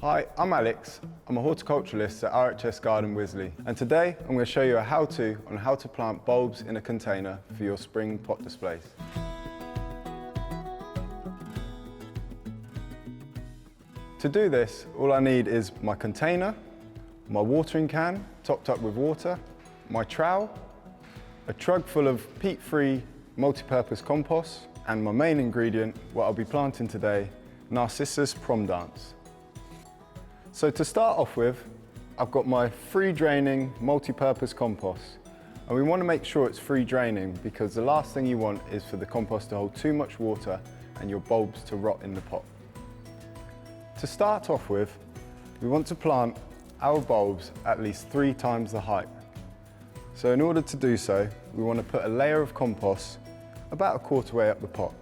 Hi, I'm Alex. I'm a horticulturalist at RHS Garden Wisley, and today I'm going to show you a how-to on how to plant bulbs in a container for your spring pot displays. To do this, all I need is my container, my watering can topped up with water, my trowel, a trug full of peat-free multi-purpose compost, and my main ingredient, what I'll be planting today, Narcissus Prom Dance. So to start off with, I've got my free draining multi-purpose compost, and we want to make sure it's free draining because the last thing you want is for the compost to hold too much water and your bulbs to rot in the pot. To start off with, we want to plant our bulbs at least 3 times the height. So in order to do so, we want to put a layer of compost about a quarter way up the pot.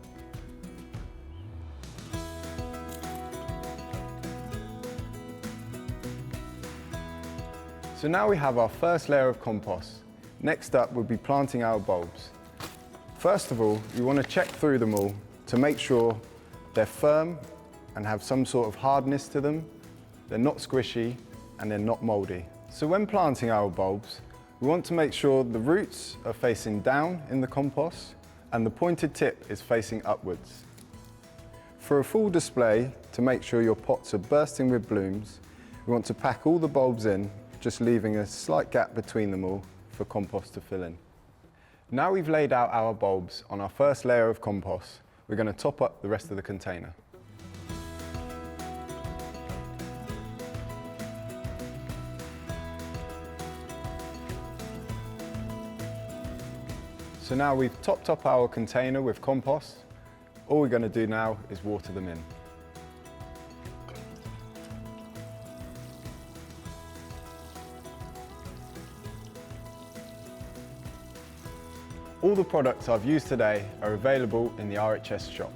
So now we have our first layer of compost. Next up, we'll be planting our bulbs. First of all, we want to check through them all to make sure they're firm and have some sort of hardness to them, they're not squishy, and they're not mouldy. So when planting our bulbs, we want to make sure the roots are facing down in the compost and the pointed tip is facing upwards. For a full display, to make sure your pots are bursting with blooms, we want to pack all the bulbs in, just leaving a slight gap between them all for compost to fill in. Now we've laid out our bulbs on our first layer of compost, we're going to top up the rest of the container. So now we've topped up our container with compost, all we're going to do now is water them in. All the products I've used today are available in the RHS shop.